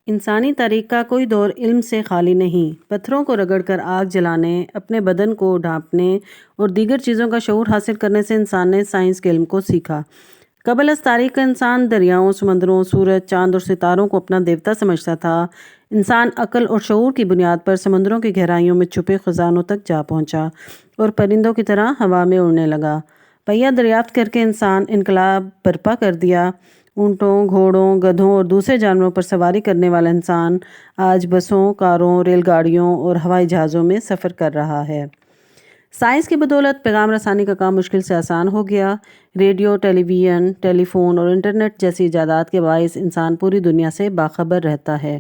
انسانی تاریخ کا کوئی دور علم سے خالی نہیں۔ پتھروں کو رگڑ کر آگ جلانے، اپنے بدن کو ڈھانپنے اور دیگر چیزوں کا شعور حاصل کرنے سے انسان نے سائنس کے علم کو سیکھا۔ قبل از تاریخ کا انسان دریاؤں، سمندروں، سورج، چاند اور ستاروں کو اپنا دیوتا سمجھتا تھا۔ انسان عقل اور شعور کی بنیاد پر سمندروں کی گہرائیوں میں چھپے خزانوں تک جا پہنچا اور پرندوں کی طرح ہوا میں اڑنے لگا۔ پہیہ دریافت کر کے انسان انقلاب برپا کر دیا۔ اونٹوں، گھوڑوں، گدھوں اور دوسرے جانوروں پر سواری کرنے والا انسان آج بسوں، کاروں، ریل گاڑیوں اور ہوائی جہازوں میں سفر کر رہا ہے۔ سائنس کی بدولت پیغام رسانی کا کام مشکل سے آسان ہو گیا۔ ریڈیو، ٹیلی ویژن، ٹیلی فون اور انٹرنیٹ جیسی ایجادات کے باعث انسان پوری دنیا سے باخبر رہتا ہے۔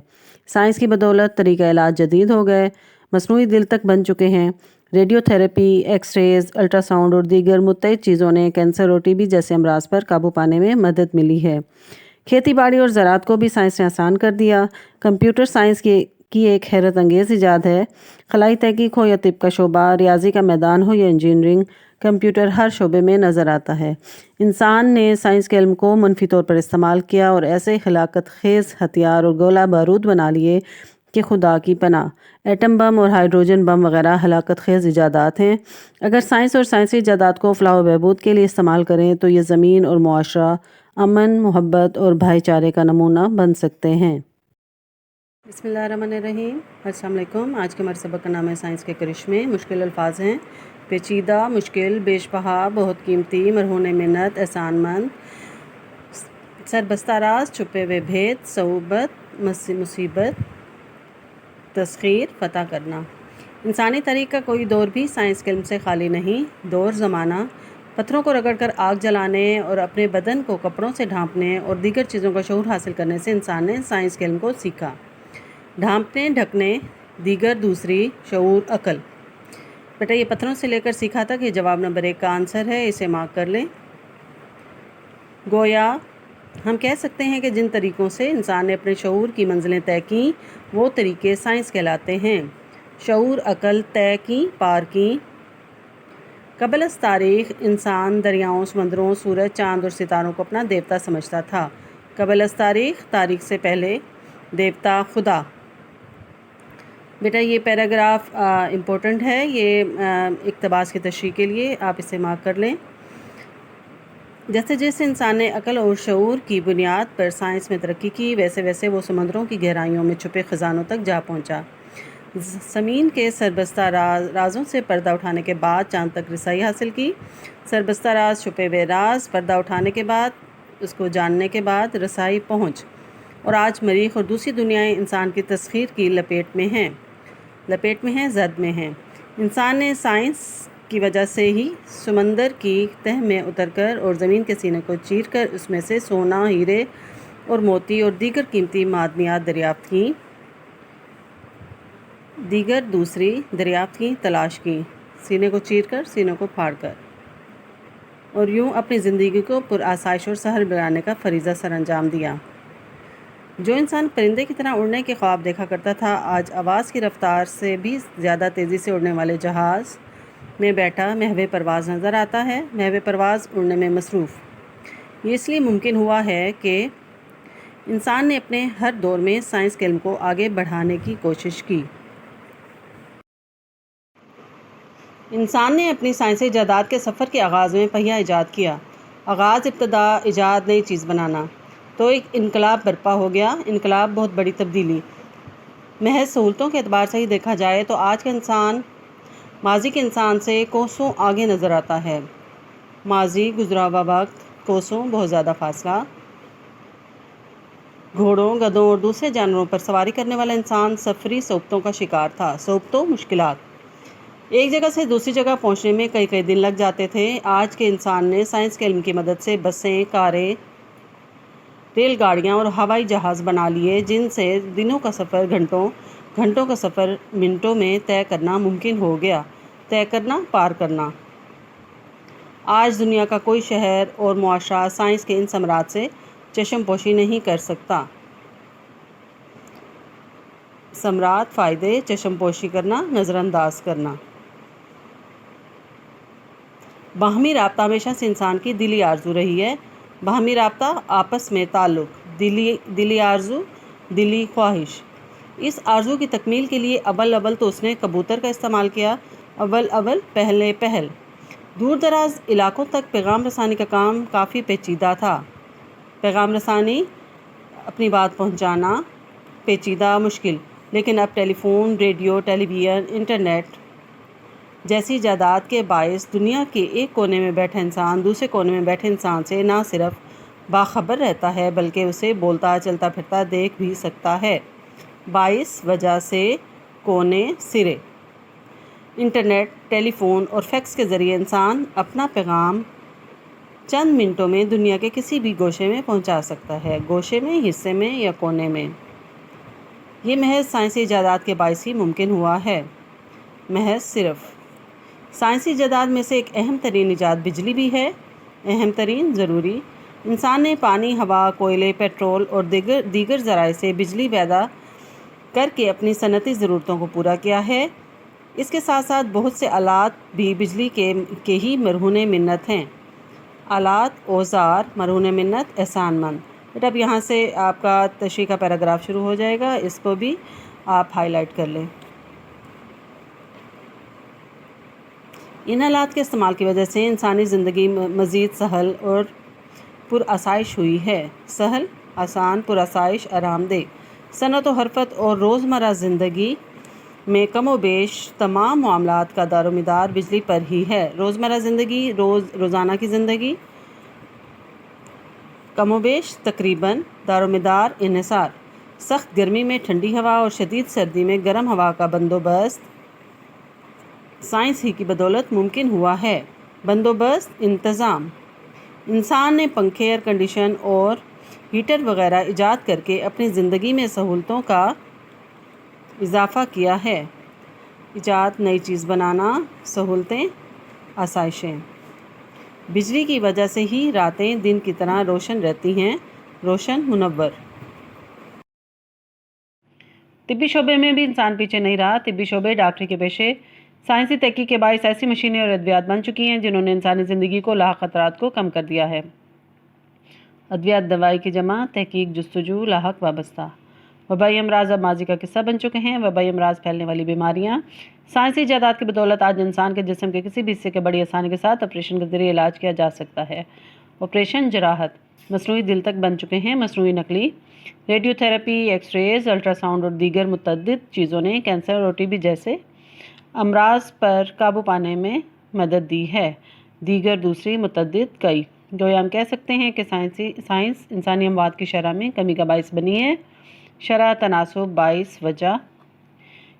سائنس کی بدولت طریقہ علاج جدید ہو گئے، مصنوعی دل تک بن چکے ہیں۔ Radio therapy, x raise, ultra sound اور دیگر متعدد چیزوں نے کینسر اور ٹی بی جیسے امراض پر قابو پانے میں مدد ملی ہے۔ کھیتی باڑی اور زراعت کو بھی سائنس نے آسان کر دیا۔ کمپیوٹر سائنس کی ایک حیرت انگیز ایجاد ہے۔ خلائی تحقیق ہو یا طب کا شعبہ، ریاضی کا میدان ہو یا انجینئرنگ، کمپیوٹر ہر شعبے میں نظر آتا ہے۔ انسان نے سائنس کے علم کو منفی طور پر استعمال کیا اور ایسے ہلاکت خیز ہتھیار اور گولہ بارود بنا لیے کہ خدا کی پناہ۔ ایٹم بم اور ہائیڈروجن بم وغیرہ ہلاکت خیز ایجادات ہیں۔ اگر سائنس اور سائنسی ایجادات کو فلاح و بہبود کے لیے استعمال کریں تو یہ زمین اور معاشرہ امن، محبت اور بھائی چارے کا نمونہ بن سکتے ہیں۔ بسم اللہ الرحمن الرحیم۔ السلام علیکم۔ آج کے ہمارے سبق کا نام ہے سائنس کے کرشمے۔ مشکل الفاظ ہیں: پیچیدہ، مشکل، بیش بہا، بہت قیمتی، مرہون منت، احسان مند، سربستہ راز، چھپے ہوئے بھید، صعوبت، مصیبت، تسخیر، فتح کرنا۔ انسانی تاریخ کا کوئی دور بھی سائنس کے علم سے خالی نہیں۔ دور زمانہ پتھروں کو رگڑ کر آگ جلانے اور اپنے بدن کو کپڑوں سے ڈھانپنے اور دیگر چیزوں کا شعور حاصل کرنے سے انسان نے سائنس کے علم کو سیکھا۔ ڈھانپنے، ڈھکنے، دیگر، دوسری، شعور، عقل۔ بیٹا یہ پتھروں سے لے کر سیکھا تھا کہ جواب نمبر 1 کا آنسر ہے، اسے مارک کر لیں۔ گویا ہم کہہ سکتے ہیں کہ جن طریقوں سے انسان نے اپنے شعور کی منزلیں طے کیں وہ طریقے سائنس کہلاتے ہیں۔ شعور، عقل طے کیں، پار کیں۔ قبل از تاریخ انسان دریاؤں، سمندروں، سورج، چاند اور ستاروں کو اپنا دیوتا سمجھتا تھا۔ قبل از تاریخ، تاریخ سے پہلے، دیوتا، خدا۔ بیٹا یہ پیراگراف امپورٹنٹ ہے، یہ اقتباس کی تشریح کے لیے آپ اسے مارک کر لیں۔ جیسے جیسے انسان نے عقل اور شعور کی بنیاد پر سائنس میں ترقی کی، ویسے ویسے وہ سمندروں کی گہرائیوں میں چھپے خزانوں تک جا پہنچا۔ زمین کے سربستہ رازوں سے پردہ اٹھانے کے بعد چاند تک رسائی حاصل کی۔ سربستہ راز، چھپے ہوئے راز، پردہ اٹھانے کے بعد، اس کو جاننے کے بعد رسائی پہنچ، اور آج مریخ اور دوسری دنیایں انسان کی تسخیر کی لپیٹ میں ہیں، زد میں ہیں۔ انسان نے سائنس کی وجہ سے ہی سمندر کی تہ میں اتر کر اور زمین کے سینے کو چیر کر اس میں سے سونا، ہیرے اور موتی اور دیگر قیمتی معدنیات دریافت کیں، تلاش کیں، سینے کو چیر کر، سینے کو پھاڑ کر، اور یوں اپنی زندگی کو پرآسائش اور سہل بنانے کا فریضہ سر انجام دیا۔ جو انسان پرندے کی طرح اڑنے کے خواب دیکھا کرتا تھا، آج آواز کی رفتار سے بھی زیادہ تیزی سے اڑنے والے جہاز میں بیٹھا محو پرواز نظر آتا ہے، محو پرواز، اڑنے میں مصروف۔ یہ اس لیے ممکن ہوا ہے کہ انسان نے اپنے ہر دور میں سائنس کے علم کو آگے بڑھانے کی کوشش کی۔ انسان نے اپنی سائنسی ایجادات کے سفر کے آغاز میں پہیہ ایجاد کیا۔ آغاز، ابتدا، ایجاد، نئی چیز بنانا، تو ایک انقلاب برپا ہو گیا۔ انقلاب بہت بڑی تبدیلی۔ محض سہولتوں کے اعتبار سے ہی دیکھا جائے تو آج کا انسان ماضی کے انسان سے کوسوں آگے نظر آتا ہے۔ ماضی، گزرا ہوا وقت، کوسوں، بہت زیادہ فاصلہ۔ گھوڑوں، گدھوں اور دوسرے جانوروں پر سواری کرنے والا انسان سفری صعوبتوں کا شکار تھا۔ صعوبتوں، مشکلات۔ ایک جگہ سے دوسری جگہ پہنچنے میں کئی کئی دن لگ جاتے تھے۔ آج کے انسان نے سائنس کے علم کی مدد سے بسیں، کاریں، ریل گاڑیاں اور ہوائی جہاز بنا لیے، جن سے دنوں کا سفر گھنٹوں کا سفر منٹوں میں طے کرنا ممکن ہو گیا۔ طے کرنا، پار کرنا۔ آج دنیا کا کوئی شہر اور معاشرہ سائنس کے ان ثمرات سے چشم پوشی نہیں کر سکتا۔ ثمرات، فائدے، چشم پوشی کرنا، نظر انداز کرنا۔ باہمی رابطہ ہمیشہ سے انسان کی دلی آرزو رہی ہے۔ باہمی رابطہ، آپس میں تعلق، دلی آرزو، دلی خواہش۔ اس آرزو کی تکمیل کے لیے اول تو اس نے کبوتر کا استعمال کیا۔ پہلے پہل دور دراز علاقوں تک پیغام رسانی کا کام کافی پیچیدہ تھا۔ پیغام رسانی، اپنی بات پہنچانا پیچیدہ، مشکل، لیکن اب ٹیلی فون، ریڈیو، ٹیلی ویژن، انٹرنیٹ جیسی ایجادات کے باعث دنیا کے ایک کونے میں بیٹھا انسان دوسرے کونے میں بیٹھے انسان سے نہ صرف باخبر رہتا ہے بلکہ اسے بولتا، چلتا پھرتا دیکھ بھی سکتا ہے۔ 22 وجہ سے کونے سرے انٹرنیٹ، ٹیلی فون اور فیکس کے ذریعے انسان اپنا پیغام چند منٹوں میں دنیا کے کسی بھی گوشے میں پہنچا سکتا ہے، گوشے میں، حصے میں یا کونے میں۔ یہ محض سائنسی ایجادات کے باعث ہی ممکن ہوا ہے۔ محض صرف سائنسی ایجادات میں سے ایک اہم ترین ایجاد بجلی بھی ہے۔ اہم ترین، ضروری۔ انسان نے پانی، ہوا، کوئلے، پیٹرول اور دیگر ذرائع سے بجلی پیدا کر کے اپنی صنعتی ضرورتوں کو پورا کیا ہے۔ اس کے ساتھ ساتھ بہت سے آلات بھی بجلی کے ہی مرہون منت ہیں۔ آلات، اوزار، مرہون منت، احسان مند۔ اب یہاں سے آپ کا تشریح کا پیراگراف شروع ہو جائے گا، اس کو بھی آپ ہائی لائٹ کر لیں۔ ان آلات کے استعمال کی وجہ سے انسانی زندگی مزید سہل اور پرآسائش ہوئی ہے۔ سہل، آسان، پرآسائش، آرام دہ۔ صنعت و حرفت اور روزمرہ زندگی میں کم و بیش تمام معاملات کا دار و مدار بجلی پر ہی ہے۔ روزمرہ زندگی، روزانہ کی زندگی، کم و بیش، تقریباً، دار و مدار، انحصار۔ سخت گرمی میں ٹھنڈی ہوا اور شدید سردی میں گرم ہوا کا بندوبست سائنس ہی کی بدولت ممکن ہوا ہے۔ بندوبست، انتظام۔ انسان نے پنکھے، ایئر کنڈیشن اور ہیٹر وغیرہ ایجاد کر کے اپنی زندگی میں سہولتوں کا اضافہ کیا ہے۔ ایجاد، نئی چیز بنانا، سہولتیں، آسائشیں۔ بجلی کی وجہ سے ہی راتیں دن کی طرح روشن رہتی ہیں، روشن، منور۔ طبی شعبے میں بھی انسان پیچھے نہیں رہا۔ طبی شعبے، ڈاکٹری کے پیشے سائنسی تحقیق کے باعث ایسی مشینیں اور ادویات بن چکی ہیں جنہوں نے انسانی زندگی کو لاحق خطرات کو کم کر دیا ہے۔ ادویات، دوائی کی جمع، تحقیق، جستجو، لاحق، وابستہ۔ وبائی امراض اب ماضی کا قصہ بن چکے ہیں۔ وبائی امراض، پھیلنے والی بیماریاں سائنسی ایجادات کی بدولت آج انسان کے جسم کے کسی بھی حصے کے بڑی آسانی کے ساتھ آپریشن کے ذریعے علاج کیا جا سکتا ہے۔ آپریشن، جراحت، مصنوعی دل تک بن چکے ہیں۔ مصنوعی نکلی، radio therapy, x raise, ultra sound اور دیگر متعدد چیزوں نے کینسر اور ٹی بی جیسے امراض پر قابو پانے میں مدد دی ہے۔ دیگر دوسری متعدد کئی گویا ہم کہہ سکتے ہیں کہ سائنس انسانی اموات کی شرح میں کمی کا باعث بنی ہے۔ شرح، تناسب، باعث، وجہ۔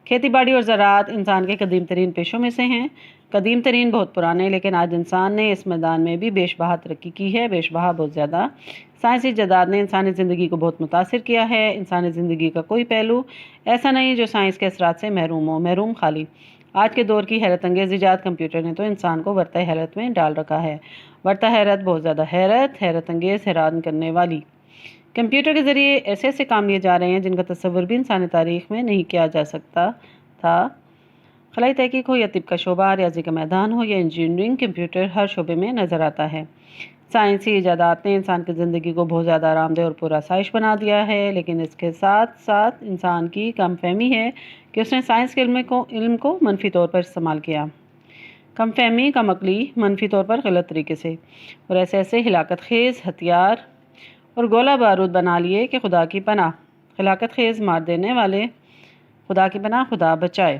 کھیتی باڑی اور زراعت انسان کے قدیم ترین پیشوں میں سے ہیں۔ قدیم ترین، بہت پرانے، لیکن آج انسان نے اس میدان میں بھی بیش بہا ترقی کی ہے، بیش بہا، بہت زیادہ۔ سائنسی ایجادات نے انسانی زندگی کو بہت متاثر کیا ہے۔ انسانی زندگی کا کوئی پہلو ایسا نہیں جو سائنس کے اثرات سے محروم ہو، محروم خالی۔ آج کے دور کی حیرت انگیز ایجاد کمپیوٹر نے تو انسان کو ورطۂ حیرت میں ڈال رکھا ہے۔ ورطۂ حیرت، بہت زیادہ حیرت انگیز، حیران کرنے والی۔ کمپیوٹر کے ذریعے ایسے ایسے کام لیے جا رہے ہیں جن کا تصور بھی انسانی تاریخ میں نہیں کیا جا سکتا تھا۔ خلائی تحقیق ہو یا طب کا شعبہ، ریاضی کا میدان ہو یا انجینئرنگ، کمپیوٹر ہر شعبے میں نظر آتا ہے۔ سائنسی ایجادات نے انسان کی زندگی کو بہت زیادہ آرام دہ اور پرآسائش بنا دیا ہے، لیکن اس کے ساتھ ساتھ انسان کی کم فہمی ہے کہ اس نے سائنس کے علم کو منفی طور پر استعمال کیا۔ کم فہمی، کم عقلی، منفی طور پر، غلط طریقے سے، اور ایسے ایسے ہلاکت خیز ہتھیار اور گولہ بارود بنا لیے کہ خدا کی پناہ، ہلاکت خیز، مار دینے والے، خدا کی پناہ، خدا بچائے۔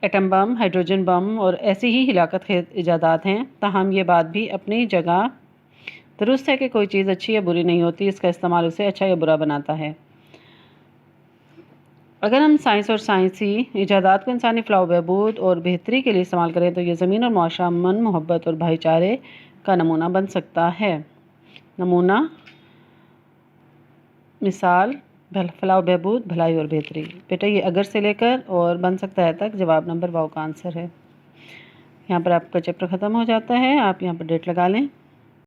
ایٹم بم، ہائیڈروجن بم اور ایسی ہی ہلاکت خیز ایجادات ہیں۔ تاہم یہ بات بھی اپنی جگہ درست ہے کہ کوئی چیز اچھی یا بری نہیں ہوتی، اس کا استعمال اسے اچھا یا برا بناتا ہے۔ اگر ہم سائنس اور سائنسی ایجادات کو انسانی فلاح و بہبود اور بہتری کے لیے استعمال کریں تو یہ زمین اور معاشرہ امن، محبت اور بھائی چارے کا نمونہ بن سکتا ہے۔ نمونہ، مثال، فلاح و بہبود، بھلائی اور بہتری۔ بیٹا یہ اگر سے لے کر اور بن سکتا ہے تک جواب نمبر واؤ کا آنسر ہے۔ یہاں پر آپ کا چیپٹر ختم ہو جاتا ہے، آپ یہاں پر ڈیٹ لگا لیں۔